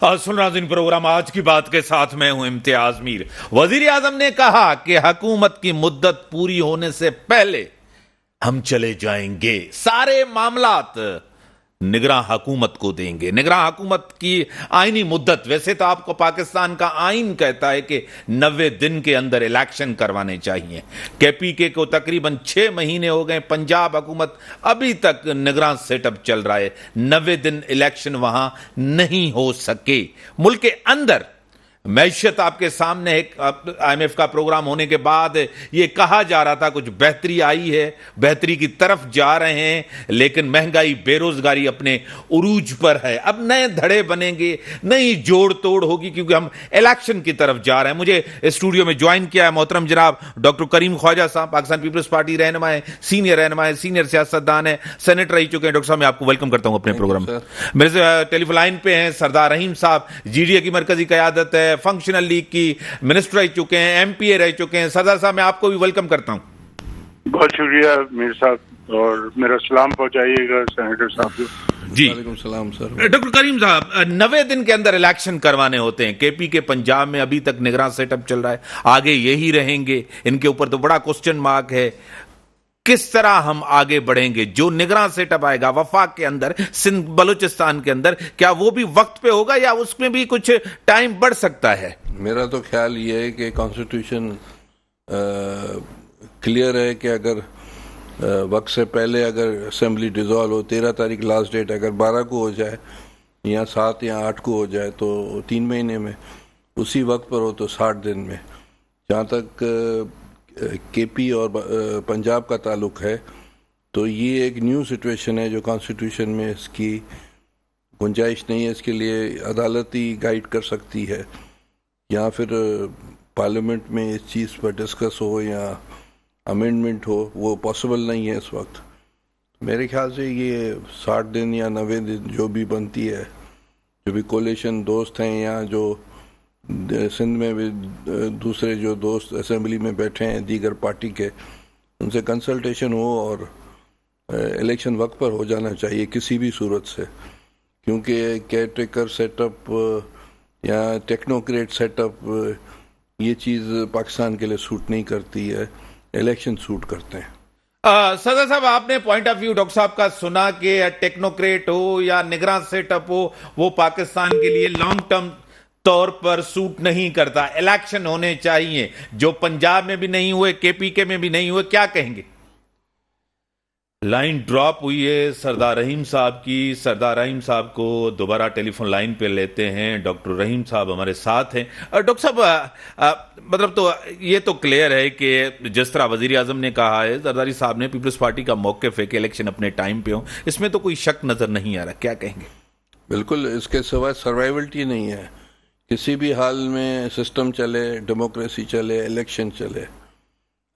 सुन नाज़रीन, प्रोग्राम आज की बात के साथ मैं हूं इम्तियाज मीर। वजीर आजम ने कहा कि हुकूमत की मुद्दत पूरी होने से पहले हम चले जाएंगे, सारे मामलात निगरां हुकूमत को देंगे। निगरां हुकूमत की आईनी मुद्दत, वैसे तो आपको पाकिस्तान का आइन कहता है कि 90 दिन के अंदर इलेक्शन करवाने चाहिए। केपीके को तकरीबन 6 महीने हो गए, पंजाब हुकूमत अभी तक निगरां सेटअप चल रहा है। 90 दिन इलेक्शन वहां नहीं हो सके। मुल्क के अंदर मैशियत आपके सामने, एक IMF का प्रोग्राम होने के बाद ये कहा जा रहा था कुछ बेहतरी आई है, बेहतरी की तरफ जा रहे हैं, लेकिन महंगाई, बेरोजगारी अपने उरूज पर है। अब नए धड़े बनेंगे, नई जोड़ तोड़ होगी, क्योंकि हम इलेक्शन की तरफ जा रहे हैं। मुझे स्टूडियो में ज्वाइन किया है मोहतरम जनाब डॉक्टर करीम ख्वाजा साहब, पाकिस्तान पीपल्स पार्टी रहनुमा है, सीनियर रहनुमा है, सीनियर सियासतदान है, सेनेटर रह चुके हैं। डॉक्टर साहब, मैं आपको वेलकम करता हूं अपने प्रोग्राम में। मेरे से टेलीफोन लाइन पे हैं सरदार रहीम साहब, GDA की मरकजी क़यादत है, फंक्शनल लीग की मिनिस्टर रह चुके हैं, MPA रह चुके हैं। सरदार साहब, मैं आपको भी वेलकम करता हूं। बहुत शुक्रिया मीर साहब, और मेरा सलाम पहुंचाइएगा सेनेटर साहब को। जी, वालेकुम सलाम सर। डॉक्टर करीम साहब, 90 दिन के अंदर इलेक्शन करवाने होते हैं। केपी के पंजाब में अभी तक निगरां सेटअप चल रहा है, आगे यही रहेंगे? इनके ऊपर तो बड़ा क्वेश्चन मार्क है। किस तरह हम आगे बढ़ेंगे? जो निगरां सेटअप आएगा वफाक के अंदर, सिंध बलूचिस्तान के अंदर, क्या वो भी वक्त पे होगा या उसमें भी कुछ टाइम बढ़ सकता है? मेरा तो ख्याल ये है कि कॉन्स्टिट्यूशन क्लियर है कि अगर वक्त से पहले अगर असेंबली डिसॉल्व हो, 13 तारीख लास्ट डेट, अगर 12 को हो जाए या 7 या 8 को हो जाए तो 3 महीने में, उसी वक्त पर हो तो 60 दिन में। जहाँ तक KP और पंजाब का ताल्लुक है तो ये एक न्यू सिचुएशन है जो कॉन्स्टिट्यूशन में इसकी गुंजाइश नहीं है। इसके लिए अदालत ही गाइड कर सकती है, या फिर पार्लियामेंट में इस चीज़ पर डिस्कस हो या अमेंडमेंट हो, वो पॉसिबल नहीं है इस वक्त। मेरे ख्याल से ये 60 दिन या 90 दिन जो भी बनती है, जो भी कोलिशन दोस्त हैं या जो सिंध में भी दूसरे जो दोस्त असेंबली में बैठे हैं दीगर पार्टी के, उनसे कंसल्टेशन हो और इलेक्शन वक्त पर हो जाना चाहिए किसी भी सूरत से, क्योंकि केयरटेकर सेटअप या टेक्नोक्रेट सेटअप ये चीज़ पाकिस्तान के लिए सूट नहीं करती है, इलेक्शन सूट करते हैं। सदर साहब, आपने पॉइंट ऑफ व्यू डॉक्टर साहब का सुना कि टेक्नोक्रेट हो या निगरां सेटअप हो, वो पाकिस्तान के लिए लॉन्ग टर्म तौर पर सूट नहीं करता। इलेक्शन होने चाहिए, जो पंजाब में भी नहीं हुए, KPK में भी नहीं हुए। क्या कहेंगे? लाइन ड्रॉप हुई है सरदार रहीम साहब की। सरदार रहीम साहब को दोबारा टेलीफोन लाइन पे लेते हैं। डॉक्टर रहीम साहब हमारे साथ हैं। डॉक्टर साहब, मतलब तो ये तो क्लियर है कि जिस तरह वजीर आजम ने कहा है, जरदारी साहब ने, पीपल्स पार्टी का मौक़िफ़ है कि इलेक्शन अपने टाइम पे हो, इसमें तो कोई शक नजर नहीं आ रहा। क्या कहेंगे? बिल्कुल, इसके सिवा सर्वाइवलिटी नहीं है। किसी भी हाल में सिस्टम चले, डेमोक्रेसी चले, इलेक्शन चले,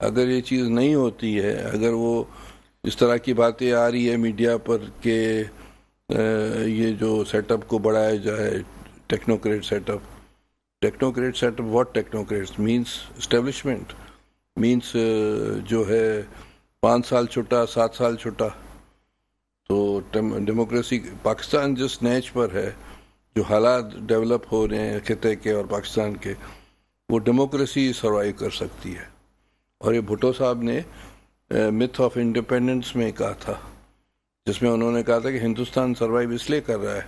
अगर ये चीज़ नहीं होती है, अगर वो इस तरह की बातें आ रही है मीडिया पर कि ये जो सेटअप को बढ़ाया जाए, technocrat setup, what technocrats means establishment, means जो है 5 साल छुट्टा, 7 साल छुट्टा। तो डेमोक्रेसी पाकिस्तान जिस नेच पर है, जो हालात डेवलप हो रहे हैं खिते के और पाकिस्तान के, वो डेमोक्रेसी सर्वाइव कर सकती है। और ये भुट्टो साहब ने मिथ ऑफ इंडिपेंडेंस में कहा था, जिसमें उन्होंने कहा था कि हिंदुस्तान सर्वाइव इसलिए कर रहा है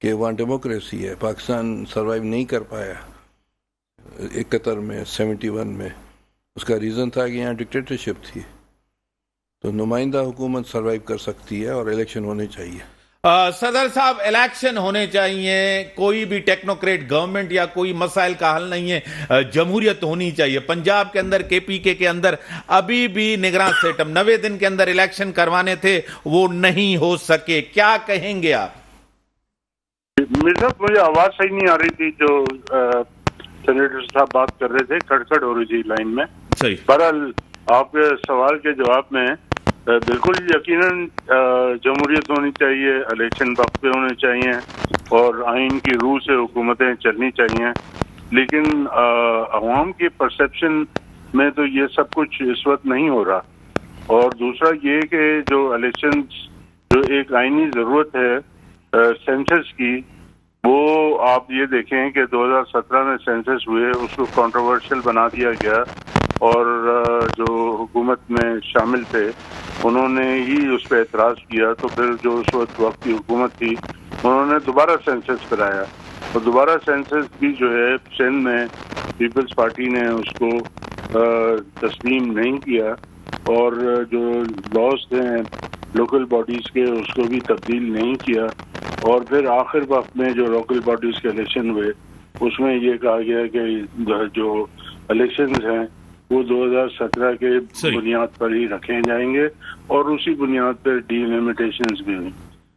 कि वहाँ डेमोक्रेसी है, पाकिस्तान सर्वाइव नहीं कर पाया 71 में, 71 में। उसका रीज़न था कि यहाँ डिक्टेटरशिप थी। तो नुमाइंदा हुकूमत सर्वाइव कर सकती है और इलेक्शन होने चाहिए। सदर साहब, इलेक्शन होने चाहिए, कोई भी टेक्नोक्रेट गवर्नमेंट या कोई मसाइल का हल नहीं है, जमहूरियत होनी चाहिए। पंजाब के अंदर, KPK के अंदर अभी भी निगरां सेटअप 90 दिन के अंदर इलेक्शन करवाने थे, वो नहीं हो सके। क्या कहेंगे आप? मिर्जा, मुझे आवाज सही नहीं आ रही थी, जो सेनेटर साहब बात कर रहे थे, खड़खड़ हो रही थी लाइन में। सही। बहरहाल, आपके सवाल के जवाब में बिल्कुल यकीनन जमहूरियत होनी चाहिए, इलेक्शन वक्त पे होने चाहिए और आइन की रूह से हुकूमतें चलनी चाहिए। लेकिन अवाम की परसेप्शन में तो ये सब कुछ इस वक्त नहीं हो रहा। और दूसरा ये कि जो इलेक्शन, जो एक आइनी ज़रूरत है सेंसस की, وہ آپ یہ دیکھیں کہ 2017 میں سینسس ہوئے، اس کو کنٹروورشل بنا دیا گیا، اور جو حکومت میں شامل تھے انہوں نے ہی اس پہ اعتراض کیا، تو پھر جو اس وقت کی حکومت تھی انہوں نے دوبارہ سینسس کرایا، اور دوبارہ سینسس بھی جو ہے سندھ میں پیپلز پارٹی نے اس کو تسلیم نہیں کیا، اور جو لاز تھے لوکل باڈیز کے اس کو بھی تبدیل نہیں کیا، اور پھر آخر وقت میں جو لوکل باڈیز کے الیکشن ہوئے اس میں یہ کہا گیا کہ جو الیکشنز ہیں وہ 2017 کے بنیاد پر ہی رکھے جائیں گے، اور اسی بنیاد پر ڈیلیمیٹیشنز بھی ہوئی۔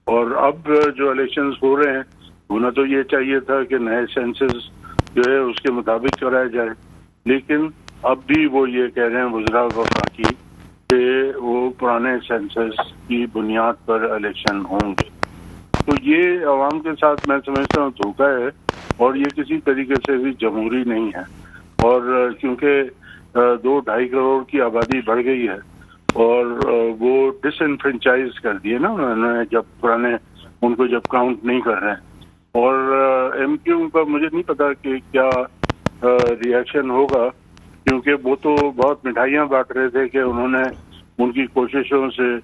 اور اب جو الیکشنز ہو رہے ہیں ہونا تو یہ چاہیے تھا کہ نئے سینسس جو ہے اس کے مطابق کرایا جائے، لیکن اب بھی وہ یہ کہہ رہے ہیں وزراء وفاق کی کہ وہ پرانے سینسس کی بنیاد پر الیکشن ہوں گے۔ تو یہ عوام کے ساتھ میں سمجھتا ہوں دھوکہ ہے، اور یہ کسی طریقے سے بھی جمہوری نہیں ہے، اور کیونکہ 2-2.5 کروڑ کی آبادی بڑھ گئی ہے، اور وہ ڈس انفرینچائز کر دیے نا انہوں نے، جب پرانے ان کو جب کاؤنٹ نہیں کر رہے ہیں، اور ایم کیو کا مجھے نہیں پتا کہ کیا ری ایکشن ہوگا، کیونکہ وہ تو بہت مٹھائیاں بانٹ رہے تھے کہ انہوں نے ان کی کوششوں سے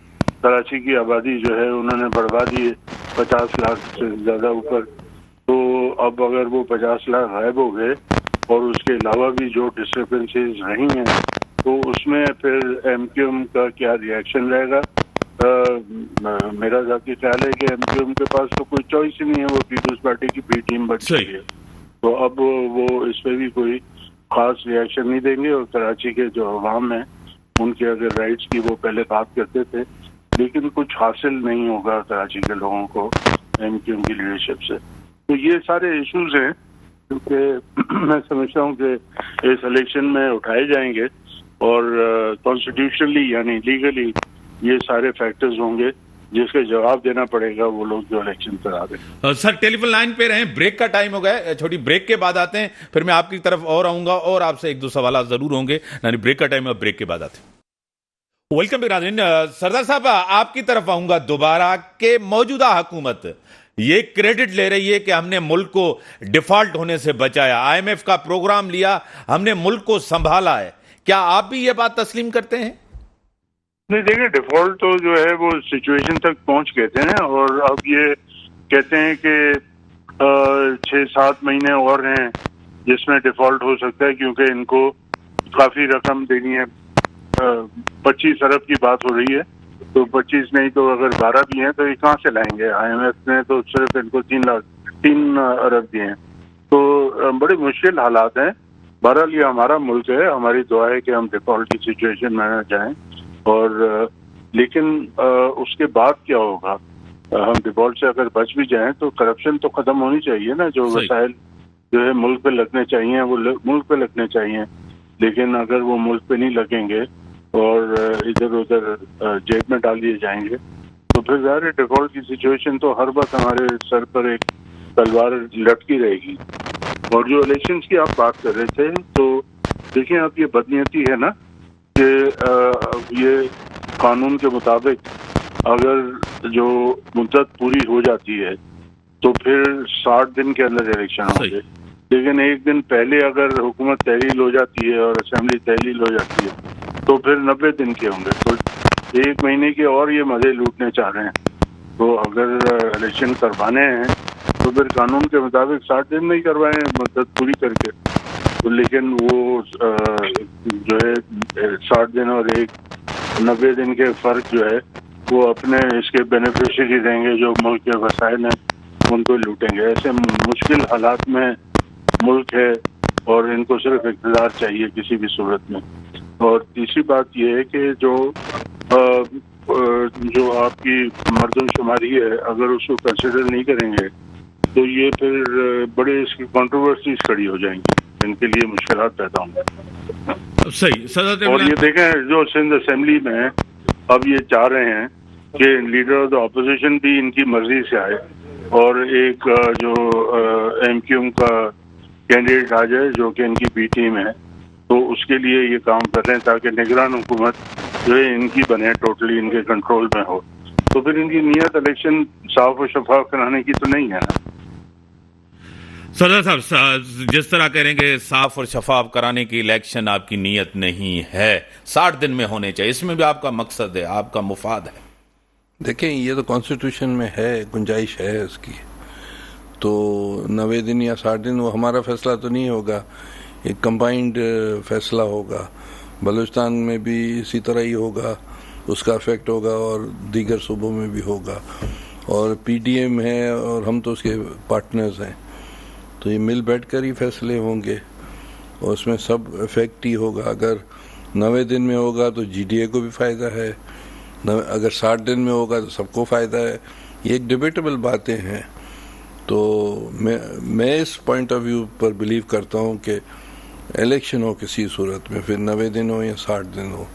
کراچی کی آبادی جو ہے انہوں نے بڑھوا دی 50 لاکھ سے زیادہ اوپر، تو اب اگر وہ 50 لاکھ غائب ہو گئے اور اس کے علاوہ بھی جو ڈسکرپنسیز رہی ہیں تو اس میں پھر ایم کیو ایم کا کیا ری ایکشن رہے گا۔ میرا ذاتی خیال ہے کہ ایم کیو ایم کے پاس تو کوئی چوائس ہی نہیں ہے، وہ پیپلز پارٹی کی بی ٹیم بن چکی ہے، تو اب وہ اس پہ بھی کوئی خاص ری ایکشن نہیں دیں گے، اور کراچی کے جو عوام ہیں ان کے اگر رائٹس کی وہ پہلے بات کرتے تھے، لیکن کچھ حاصل نہیں ہوگا کراچی کے لوگوں کو ایم کیو ایم کی لیڈرشپ سے۔ تو یہ سارے ایشوز ہیں کیونکہ میں سمجھتا ہوں کہ اس الیکشن میں اٹھائے جائیں گے، اور کانسٹیٹیوشنلی یعنی لیگلی یہ سارے فیکٹرز ہوں گے جس کے جواب دینا پڑے گا وہ لوگ جو الیکشن کرا دیں۔ سر ٹیلی فون لائن پہ رہیں، بریک کا ٹائم ہو گیا، چھوٹی بریک کے بعد آتے ہیں، پھر میں آپ کی طرف اور آؤں گا اور آپ سے 1-2 سوالات ضرور ہوں گے، یعنی بریک کا ٹائم ہے، بریک کے بعد آتے ہیں۔ ویلکم بیک ناظرین، سردار صاحب آپ کی طرف آؤں گا دوبارہ کہ موجودہ حکومت یہ کریڈٹ لے رہی ہے کہ ہم نے ملک کو ڈیفالٹ ہونے سے بچایا، آئی ایم ایف کا پروگرام لیا، ہم نے ملک کو سنبھالا ہے، کیا آپ بھی یہ بات تسلیم کرتے ہیں؟ نہیں دیکھیں، ڈیفالٹ تو جو ہے وہ سچویشن تک پہنچ گئے تھے، اور اب یہ کہتے ہیں کہ 6-7 مہینے اور ہیں جس میں ڈیفالٹ ہو سکتا ہے، کیونکہ ان کو کافی رقم دینی ہے، 25 ارب کی بات ہو رہی ہے، تو 25 نہیں تو اگر 12 بھی ہیں تو یہ کہاں سے لائیں گے؟ آئی ایم ایف نے تو صرف ان کو 3 ارب دیے ہیں، تو بڑے مشکل حالات ہیں۔ بہرحال یہ ہمارا ملک ہے، ہماری دعا ہے کہ ہم ڈیفالٹ کی سچویشن میں نہ جائیں، اور لیکن اس کے بعد کیا ہوگا؟ ہم ڈیفالٹ سے اگر بچ بھی جائیں تو کرپشن تو ختم ہونی چاہیے نا، جو وسائل جو ہے ملک پہ لگنے چاہیے وہ ملک پہ لگنے چاہیے، لیکن اگر وہ ملک پہ نہیں لگیں گے اور ادھر ادھر جیب میں ڈال دیے جائیں گے تو پھر ظاہر ہے ڈیفالٹ کی سچویشن تو ہر وقت ہمارے سر پر ایک تلوار لٹکی رہے گی۔ اور جو الیکشنز کی آپ بات کر رہے تھے تو دیکھیں آپ یہ بدنیتی ہے نا کہ یہ قانون کے مطابق اگر جو مدت پوری ہو جاتی ہے تو پھر 60 دن کے اندر الیکشن ہوں گے، لیکن ایک دن پہلے اگر حکومت تحلیل ہو جاتی ہے اور اسمبلی تحلیل ہو جاتی ہے تو پھر 90 دن کے ہوں گے، تو 1 مہینے کے اور یہ مزے لوٹنے چاہ رہے ہیں۔ تو اگر الیکشن کروانے ہیں تو پھر قانون کے مطابق 60 دن نہیں کروائیں مدت پوری کر کے، تو لیکن وہ جو ہے 60 دن اور 90 دن کے فرق جو ہے وہ اپنے اس کے بینیفیشری دیں گے، جو ملک کے وسائل ہیں ان کو لوٹیں گے۔ ایسے مشکل حالات میں ملک ہے اور ان کو صرف اقتدار چاہیے کسی بھی صورت میں۔ اور تیسری بات یہ ہے کہ جو آپ کی مردم شماری ہے اگر اس کو کنسیڈر نہیں کریں گے تو یہ پھر بڑے اس کی کنٹروورسیز کھڑی ہو جائیں گی، ان کے لیے مشکلات پیدا ہوں گے۔ صحیح۔ اور یہ دیکھیں جو سندھ اسمبلی میں اب یہ چاہ رہے ہیں کہ لیڈر آف دا اپوزیشن بھی ان کی مرضی سے آئے اور ایک جو ایم کیو ایم کا کینڈیڈیٹ آ جائے جو کہ ان کی بی ٹیم ہے، تو اس کے لیے یہ کام کر رہے ہیں تاکہ نگران حکومت جو ہے ان کی بنے، ٹوٹلی ان کے کنٹرول میں ہو۔ تو پھر ان کی نیت الیکشن صاف و شفاف کرانے کی تو نہیں ہے نا۔ सरदार साहब, जिस तरह कह रहे हैं कि साफ और शफाफ कराने की इलेक्शन आपकी नीयत नहीं है, 60 दिन में होने चाहिए, इसमें भी आपका मकसद है, आपका मुफाद है? देखें, ये तो कॉन्स्टिट्यूशन में है, गुंजाइश है इसकी, तो 90 दिन या 60 दिन वो हमारा फैसला तो नहीं होगा, एक कंबाइंड फैसला होगा। बलूचिस्तान में भी इसी तरह ही होगा, उसका इफेक्ट होगा, और दीगर सूबों में भी होगा, और पीडीएम है और हम तो उसके पार्टनर्स हैं, तो ये मिल बैठ कर ही फैसले होंगे और उसमें सब इफेक्ट ही होगा। अगर 90 दिन में होगा तो जीडीए को भी फ़ायदा है, अगर 60 दिन में होगा तो सबको फ़ायदा है। ये एक डिबेटेबल बातें हैं, तो मैं इस पॉइंट ऑफ व्यू पर बिलीव करता हूँ कि इलेक्शन हो किसी सूरत में, फिर 90 दिन हो या 60 दिन हो।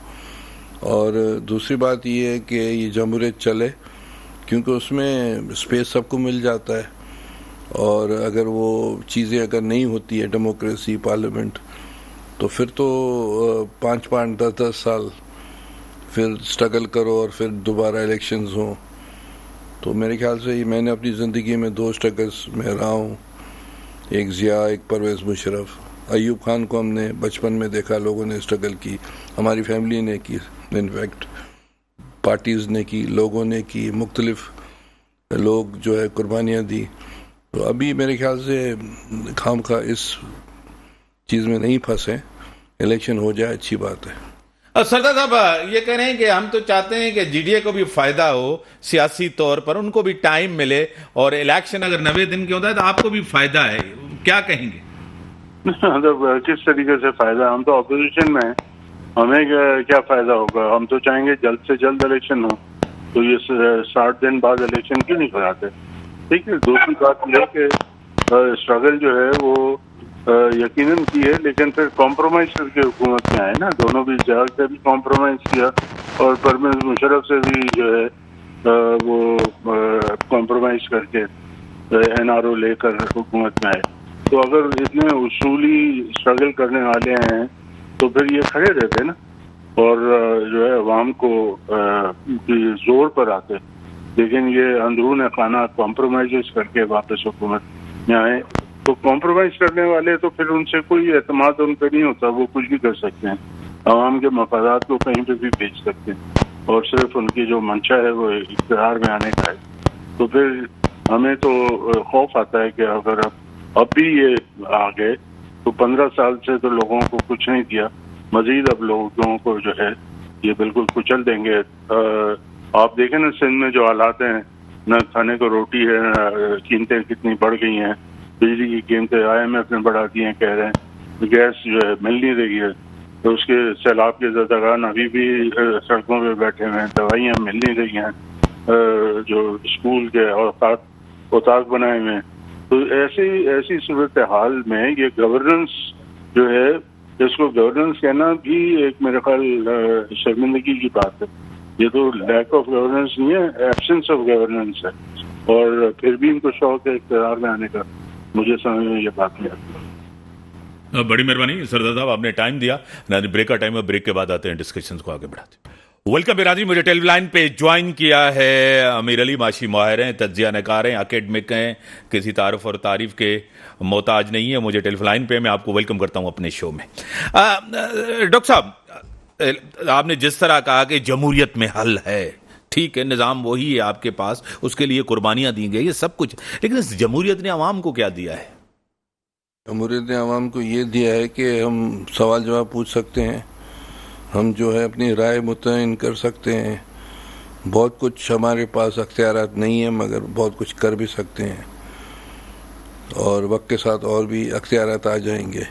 और दूसरी बात ये है कि ये जमहूरियत चले, क्योंकि उसमें स्पेस सबको मिल जाता है, और अगर वो चीज़ें अगर नहीं होती है, डेमोक्रेसी, पार्लियामेंट, तो फिर तो 5-5, 10-10 साल फिर स्ट्रगल करो और फिर दोबारा इलेक्शंस हों। तो मेरे ख्याल से मैंने अपनी ज़िंदगी में 2 स्ट्रगल्स में रहा हूँ, एक ज़िया, एक परवेज़ मुशर्रफ। अयूब खान को हमने बचपन में देखा, लोगों ने स्ट्रगल की, हमारी फैमिली ने की, इनफैक्ट पार्टीज़ ने की, लोगों ने की, मुख्तलिफ लोग जो है कुर्बानियाँ दी। तो अभी मेरे ख्याल से खाम खा इस चीज़ में नहीं फंसे, इलेक्शन हो जाए अच्छी बात है। सरदार साहब, ये कह रहे हैं कि हम तो चाहते हैं कि जीडीए को भी फायदा हो सियासी तौर पर, उनको भी टाइम मिले, और इलेक्शन अगर 90 दिन के होता है तो आपको भी फायदा है, क्या कहेंगे? मतलब किस तरीके से फायदा? हम तो अपोजिशन में हैं, हमें क्या फायदा होगा? हम तो चाहेंगे जल्द से जल्द इलेक्शन हो, तो ये 60 दिन बाद इलेक्शन क्यों नहीं कराते? ठीक है। दूसरी बात यह कि स्ट्रगल जो है वो यकीनन की है, लेकिन फिर कॉम्प्रोमाइज करके हुकूमत में आए ना। दोनों भी, जहाज से भी कॉम्प्रोमाइज किया और परवेज़ मुशर्रफ से भी जो है वो कॉम्प्रोमाइज करके एनआरओ लेकर हुकूमत में आए। तो अगर इतने उसूली स्ट्रगल करने वाले हैं तो फिर ये खड़े रहते ना, और जो है अवाम को जोर पर आते। लेकिन ये अंदरून खाना कॉम्प्रोमाइज करके वापस हुकूमत में आए, तो कॉम्प्रोमाइज करने वाले तो फिर उनसे कोई एतमाद उन पर नहीं होता, वो कुछ भी कर सकते हैं, अवाम के मफादात को कहीं पे भी बेच सकते हैं, और सिर्फ उनकी जो मंशा है वो इक़्तिदार में आने का है। तो फिर हमें तो खौफ आता है कि अगर अब भी ये आ गए तो 15 साल से तो लोगों को कुछ नहीं दिया, मजीद अब लोगों को जो है ये बिल्कुल कुचल देंगे। आप देखें ना सिंध में जो हालात हैं, न खाने को रोटी है, कीमतें कितनी बढ़ गई हैं, बिजली की कीमतें IMF ने बढ़ा दी हैं, कह रहे हैं गैस जो है मिल नहीं रही है, तो उसके सैलाब के ज़रदागान अभी भी सड़कों पे बैठे हुए हैं, दवाइयाँ मिल नहीं रही हैं, जो स्कूल के औताक बनाए हुए हैं। तो ऐसी सूरत हाल में ये गवर्नेंस जो है, इसको गवर्नेंस कहना भी एक मेरे ख्याल शर्मिंदगी की बात है। ये तो लैक ऑफ गवर्नेंस नहीं है, एब्सेंस ऑफ गवर्नेंस है, और फिर भी इनको शौक है इक़्तिदार में आने का। मुझे समझ में ये बात नहीं आती। बड़ी मेहरबानी सरदार साहब, आपने टाइम दिया। ब्रेक का टाइम है, ब्रेक के बाद आते हैं, डिस्कशंस को आगे बढ़ाते हैं। वेलकम बिरादरी, मुझे टेलीलाइन पे ज्वाइन किया है अमीर अली माशी माहिर हैं, तज्जिया नकार हैं, एकेडमिक हैं, किसी तारुफ और तारीफ के मोहताज नहीं है। मुझे टेलीलाइन पे, मैं आपको वेलकम करता हूं अपने शो में। डॉक्टर साहब, आपने जिस तरह कहा कि जमहूरियत में हल है, ठीक है, निज़ाम वही है आपके पास, उसके लिए कुर्बानियां दी गई, ये सब कुछ, लेकिन इस जमहूरियत ने आवाम को क्या दिया है? जमहूरियत ने आवाम को ये दिया है कि हम सवाल जवाब पूछ सकते हैं, हम जो है अपनी राय मुतयन कर सकते हैं, बहुत कुछ हमारे पास अख्तियारात नहीं है मगर बहुत कुछ कर भी सकते हैं, और वक्त के साथ और भी अख्तियारात आ जाएंगे,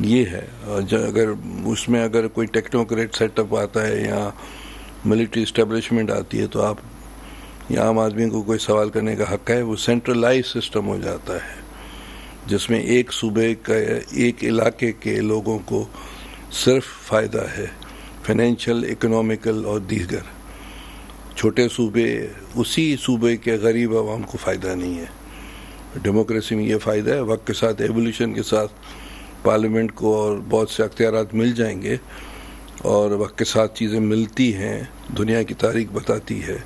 ये है। अगर उसमें अगर कोई टेक्नोक्रेट सेटअप आता है या मिलिट्री इस्टेब्लिशमेंट आती है तो आप या आम आदमी को कोई सवाल करने का हक है। वो सेंट्रलाइज सिस्टम हो जाता है जिसमें एक सूबे का, एक इलाके के लोगों को सिर्फ फ़ायदा है, फाइनेंशियल, इकोनॉमिकल और दीगर। छोटे सूबे, उसी सूबे के गरीब आवाम को फ़ायदा नहीं है। डेमोक्रेसी में ये फ़ायदा है, वक्त के साथ एवोल्यूशन के साथ पार्लियामेंट को और बहुत से अख्तियारात मिल जाएंगे, और वक्त के साथ चीज़ें मिलती हैं, दुनिया की तारीख बताती है,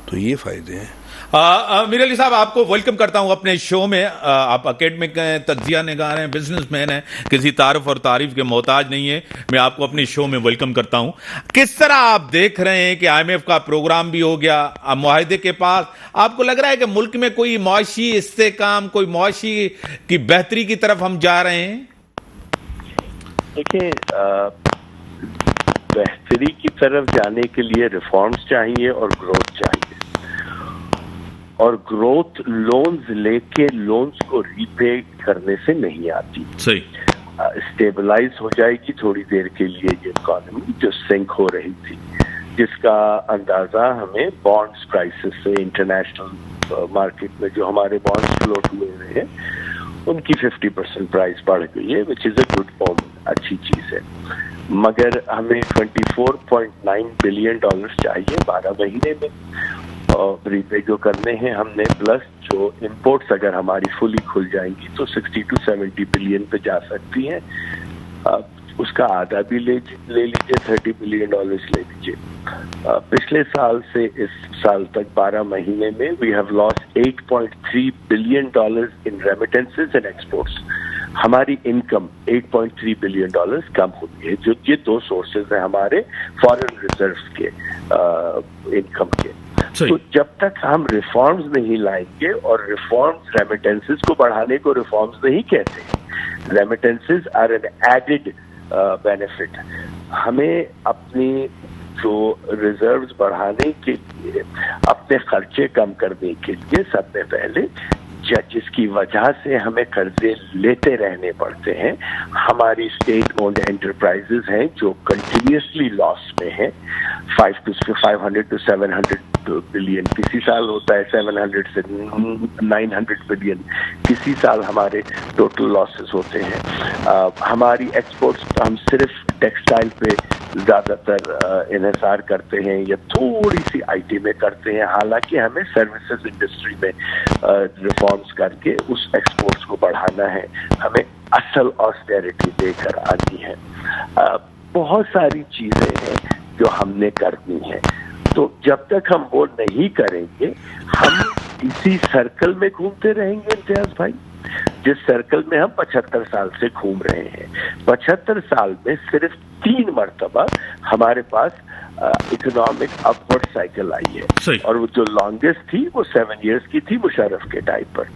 तो ये फ़ायदे हैं। मीर अली साहब, आपको वेलकम करता हूं अपने शो में। आप एकेडमिक हैं, तज्जिया निगार हैं, बिजनेसमैन हैं, किसी तारुफ और तारीफ के मोहताज नहीं है। मैं आपको अपने शो में वेलकम करता हूं। किस तरह आप देख रहे हैं कि IMF का प्रोग्राम भी हो गया, मुआहिदे के पास, आपको लग रहा है कि मुल्क में कोई मुआशी इस्तेकाम, कोई मुआशी की बेहतरी की तरफ हम जा रहे हैं? देखिए, बेहतरी की तरफ जाने के लिए रिफॉर्म्स चाहिए और ग्रोथ चाहिए, और ग्रोथ लोन्स लेके लोन्स को रीपे करने से नहीं आती। सही। स्टेबलाइज हो जाएगी थोड़ी देर के लिए ये इकोनॉमी जो सिंक हो रही थी, जिसका अंदाजा हमें बॉन्ड्स क्राइसिस से, इंटरनेशनल मार्केट में जो हमारे बॉन्ड्स फ्लोट हुए हैं उनकी 50% प्राइस बढ़ गई है, which is a good omen, अच्छी चीज है। मगर हमें $24.9 बिलियन चाहिए 12 महीने में, और रीपे जो करने हैं हमने, प्लस जो इंपोर्ट्स अगर हमारी फुली खुल जाएंगी तो 60 to 70 बिलियन पे जा सकती हैं। उसका आधा भी ले लीजिए, $30 बिलियन ले लीजिए। पिछले साल से इस साल तक 12 महीने में we have lost $8.3 billion in remittances and exports. हमारी इनकम $8.3 बिलियन कम हुई है। जो ये दो सोर्सेज हैं हमारे फॉरेन रिजर्व्स के इनकम के। तो जब तक हम रिफॉर्म्स नहीं लाएंगे, और रिफॉर्म्स रेमिटेंसेस को बढ़ाने को रिफॉर्म्स नहीं कहते हैं, remittances are an added benefit. हमें अपनी जो रिजर्व्स बढ़ाने के लिए, अपने खर्चे कम करने के लिए, सबसे पहले जिसकी वजह से हमें कर्जे लेते रहने पड़ते हैं, हमारी स्टेट ओन्ड एंटरप्राइजेस हैं जो कंटिन्यूसली लॉस में हैं। 500 to 700 बिलियन किसी साल होता है, 700 से 900 बिलियन किसी साल हमारे टोटल लॉसेस होते हैं। हमारी एक्सपोर्ट्स हम सिर्फ टेक्सटाइल पे ज्यादातर इन्हिसार करते हैं या थोड़ी सी IT में करते हैं, हालांकि हमें सर्विसेज इंडस्ट्री में रिफॉर्म्स करके उस एक्सपोर्ट्स को बढ़ाना है। हमें असल ऑस्टेरिटी लेकर आनी है। बहुत सारी चीजें हैं जो हमने करनी है। तो जब तक हम वो नहीं करेंगे, हम इसी सर्कल में घूमते रहेंगे इम्तियाज भाई, जिस सर्कल में हम 75 साल से घूम रहे हैं। 75 साल में सिर्फ 3 मरतबा हमारे पास इकोनॉमिक अपवर्ड साइकिल आई है, और वो जो लॉन्गेस्ट थी वो 7 इयर्स की थी मुशर्रफ के टाइम पर।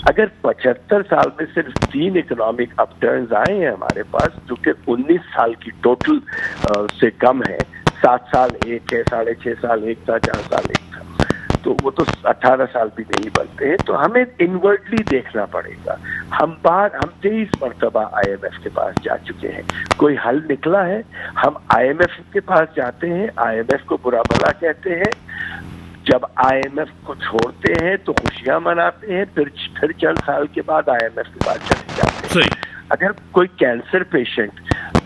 अगर 75 साल में सिर्फ 3 इकोनॉमिक अपटर्न्स आए हैं हमारे पास, जो कि 19 साल की टोटल से कम है, 7 साल एक है, 6.5 साल एक था, 4 साल एक था, तो वो तो 18 साल भी नहीं बनते हैं। तो हमें इनवर्टली देखना पड़ेगा। हम 23 मरतबा IMF के पास जा चुके हैं, कोई हल निकला है? हम IMF के पास जाते हैं, IMF को बुरा भला कहते हैं, जब IMF को छोड़ते हैं तो खुशियां मनाते हैं, फिर चंद साल के बाद IMF के पास चले जाते हैं। अगर कोई कैंसर पेशेंट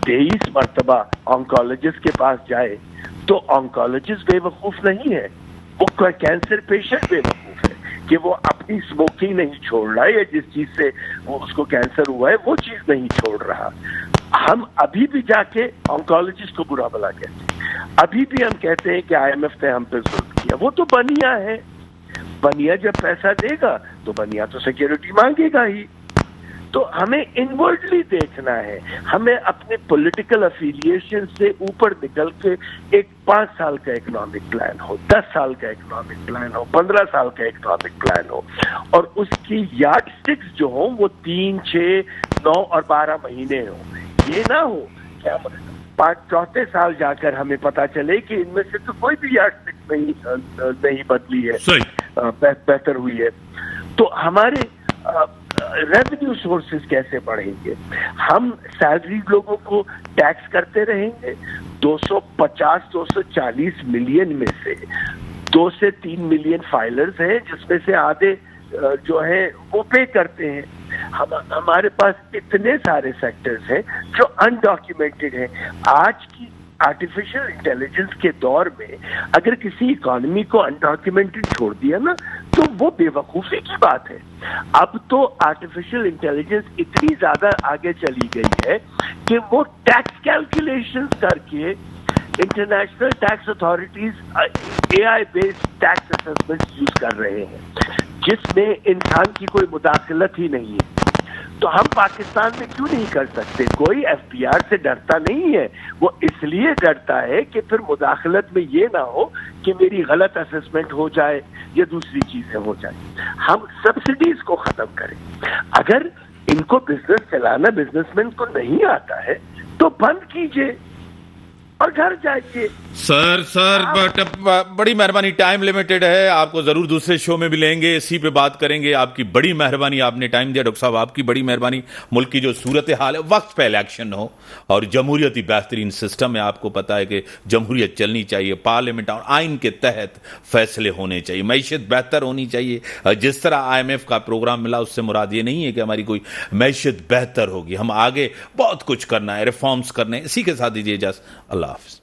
23 मरतबा ऑन्कोलॉजिस्ट के पास जाए तो ऑन्कोलॉजिस्ट बेवकूफ नहीं है, वो कैंसर पेशेंट बेवकूफ है कि वो अपनी स्मोकिंग नहीं छोड़ रहा है, या जिस चीज से वो उसको कैंसर हुआ है वो चीज नहीं छोड़ रहा। हम अभी भी जाके ऑन्कोलॉजिस्ट को बुरा भला कहते हैं, अभी भी हम कहते हैं कि IMF ने हम पे जुल्म किया। वो तो बनिया है, बनिया जब पैसा देगा तो बनिया तो सिक्योरिटी मांगेगा ही। तो हमें इनवर्डली देखना है। हमें अपने पॉलिटिकल अफिलिएशन से ऊपर निकल के एक 5 साल का इकोनॉमिक प्लान हो, 10 साल का इकोनॉमिक प्लान हो, 15 साल का इकोनॉमिक प्लान हो, और उसकी यार्डस्टिक्स जो हो वो 3, 6, 9 और 12 महीने हो। ये ना हो क्या 4 साल जाकर हमें पता चले कि इनमें से तो कोई भी यार्डस्टिक नहीं बदली है, बेहतर हुई है। तो हमारे रेवेन्यू सोर्सेज कैसे बढ़ेंगे? हम सैलरी लोगों को टैक्स करते रहेंगे। 250-240 मिलियन में से 2 से 3 मिलियन फाइलर्स हैं, जिसमें से आधे जो है वो पे करते हैं। हमारे पास इतने सारे सेक्टर्स हैं जो अनडॉक्यूमेंटेड हैं। आज की आर्टिफिशियल इंटेलिजेंस के दौर में अगर किसी इकोनॉमी को अनडॉक्यूमेंटेड छोड़ दिया ना, तो वो बेवकूफी की बात है। अब तो आर्टिफिशियल इंटेलिजेंस इतनी ज्यादा आगे चली गई है कि वो टैक्स कैलकुलेशंस करके international tax authorities AI based tax assessment use कर रहे हैं जिसमें इंसान की कोई मुदाखलत ही नहीं है, तो हम पाकिस्तान में क्यों नहीं कर सकते? कोई FBR से डरता नहीं है, वो इसलिए डरता है कि फिर मुदाखलत में ये ना हो कि मेरी गलत असेसमेंट हो जाए या दूसरी चीजें हो जाए। हम सब्सिडीज को खत्म करें। अगर इनको बिजनेस चलाना बिजनेसमैन को नहीं आता है तो बंद कीजिए और घर जाइए। सर बड़ी मेहरबानी, टाइम लिमिटेड है, आपको जरूर दूसरे शो में भी लेंगे, इसी पे बात करेंगे। आपकी बड़ी मेहरबानी, आपने टाइम दिया डॉक्टर साहब, आपकी बड़ी मेहरबानी। मुल्क की जो सूरत हाल है, वक्त पे इलेक्शन हो और जमहूरियत ही बेहतरीन सिस्टम है। आपको पता है कि जमहूरियत चलनी चाहिए, पार्लियामेंट और आइन के तहत फैसले होने चाहिए, मैशियत बेहतर होनी चाहिए। जिस तरह IMF का प्रोग्राम मिला, उससे मुराद ये नहीं है कि हमारी कोई मैशियत बेहतर होगी, हम आगे बहुत कुछ करना है, रिफॉर्म्स करने। इसी के साथ दीजिए इजाजत, अल्लाह हाफिज।